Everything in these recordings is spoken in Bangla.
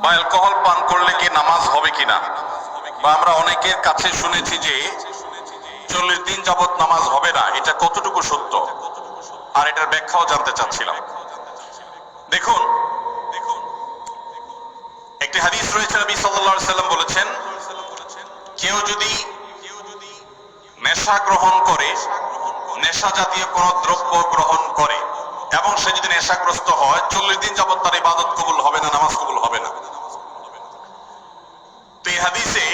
বা অ্যালকোহল পান করলে কি নামাজ হবে কিনা, বা আমরা অনেকের কাছে শুনেছি যে 40 দিন যাবত নামাজ হবে না, এটা কতটুকু সত্য, আর এটার ব্যাখ্যাও জানতে চাচ্ছিলাম। দেখুন, একটি হাদিস রয়েছে, নবী সাল্লাল্লাহু আলাইহি সাল্লাম বলেছেন, কেউ যদি নেশা গ্রহণ করে, নেশা জাতীয় কোন দ্রব্য গ্রহণ করে এবং সে যদি নেশাগ্রস্ত হয়, 40 দিন যাবত তার ইবাদত কবুল হবে না, নামাজ কবুল হবে না। তো এই হাদিসে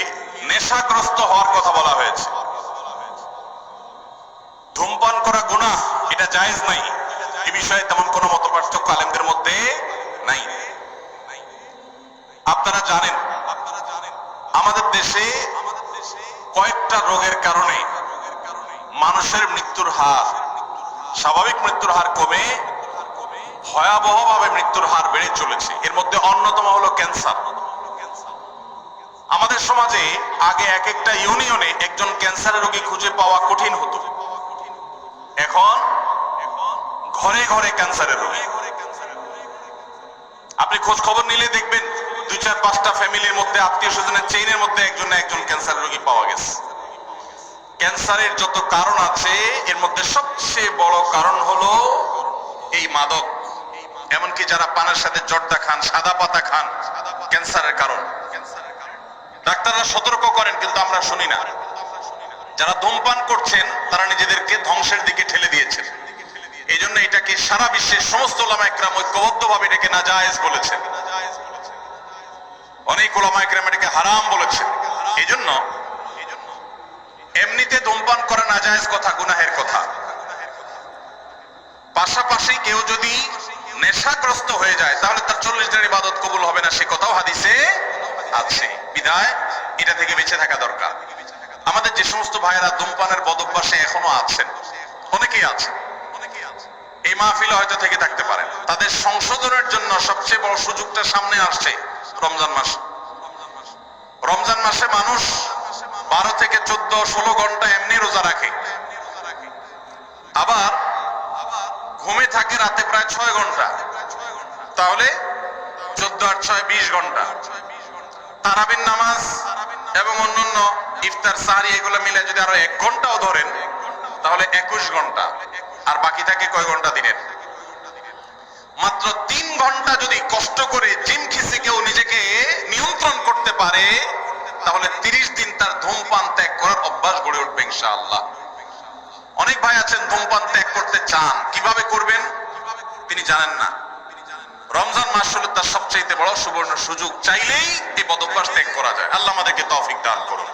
নেশাগ্রস্ত হওয়ার কথা বলা হয়েছে। ধূমপান করা গুনাহ, এটা জায়েজ নাই, এই বিষয়ে তেমন কোনো মতপার্থক্য আলেমদের মধ্যে নাই। আপনারা জানেন আমাদের দেশে কয়েকটা রোগের কারণে মানুষের মৃত্যুর হার, স্বাভাবিক মৃত্যুর হার কমে ভয়াবহভাবে মৃত্যুর হার বেড়ে চলেছে। এর মধ্যে অন্যতম হলো ক্যান্সার। আমাদের সমাজে আগে এক একটা ইউনিয়নে একজন ক্যান্সারের রোগী খুঁজে পাওয়া কঠিন হতো, এখন ঘরে ঘরে ক্যান্সারের রোগী। আপনি খোঁজ খবর নিলে দেখবেন 2-4-5টা ফ্যামিলির মধ্যে, আত্মীয় স্বজনের চেইনের মধ্যে একজন না একজন ক্যান্সারের রোগী পাওয়া গেছে। ক্যান্সারের যত কারণ আছে এর মধ্যে সবচেয়ে বড় কারণ হলো এই মাদক। এমনকি যারা পানের সাথে জর্দা খান, সাদা পাতা খান, ক্যান্সারের কারণ। ডাক্তাররা সতর্ক করেন কিন্তু আমরা শুনি না। যারা ধূমপান করছেন তারা নিজেদেরকে ধ্বংসের দিকে ঠেলে দিয়েছেন। এই জন্য এটাকে সারা বিশ্বের সমস্ত উলামা ইকরাম ঐক্যবদ্ধভাবে এটাকে নাজায়েজ বলেছেন, অনেক উলামা ইকরাম এটাকে হারাম বলেছেন। এই জন্য এমনিতে ধূমপান করা নাজায়েজ কথা, গুনাহের কথা। পাশাপাশি কেউ যদি নেশাগ্রস্ত হয়ে যায় তাহলে তার 40 দিনের ইবাদত কবুল হবে না, সে কথাও হাদিসে আছে। বিধায় এটা থেকে বেঁচে থাকা দরকার। আমাদের যে সমস্ত ভাইয়েরা ধূমপানের বদভ্যাসে এখনো আছেন, অনেকেই আছেন, এই মাহফিলে হয়তো থেকে থাকতে পারেন, তাদের সংশোধনের জন্য সবচেয়ে বড় সুযোগটা সামনে আসছে রমজান মাস। রমজান মাসে মানুষ 12 থেকে 14-16 ঘন্টা এমনি রোজা রাখে, আবার ঘুমে থাকে রাতে প্রায় 6 ঘন্টা, তাহলে 14 আর 6 20 ঘন্টা। তারাবির নামাজ এবং অন্যান্য ইফতার, সাহরি এগুলো মিলে যদি আরো 1 ঘন্টাও ধরেন তাহলে 21 ঘন্টা। আর বাকি থাকে কয় ঘন্টা দিনের? মাত্র 3 ঘন্টা যদি কষ্ট করে জিম খিসে কেউ নিজেকে নিয়ন্ত্রণ করতে পারে তাহলে 30 দিন তার ধূমপান ত্যাগ করার অভ্যাস গড়ে উঠবে ইনশাআল্লাহ। অনেক ভাই আছেন ধূমপান ত্যাগ করতে চান, কিভাবে করবেন তিনি জানেন না। রমজান মাস হলো তার সবচেয়ে বড় সুবর্ণ সুযোগ, চাইলেই এই বদভ্যাস ত্যাগ করা যায়। আল্লাহ আমাদেরকে তৌফিক দান করুন।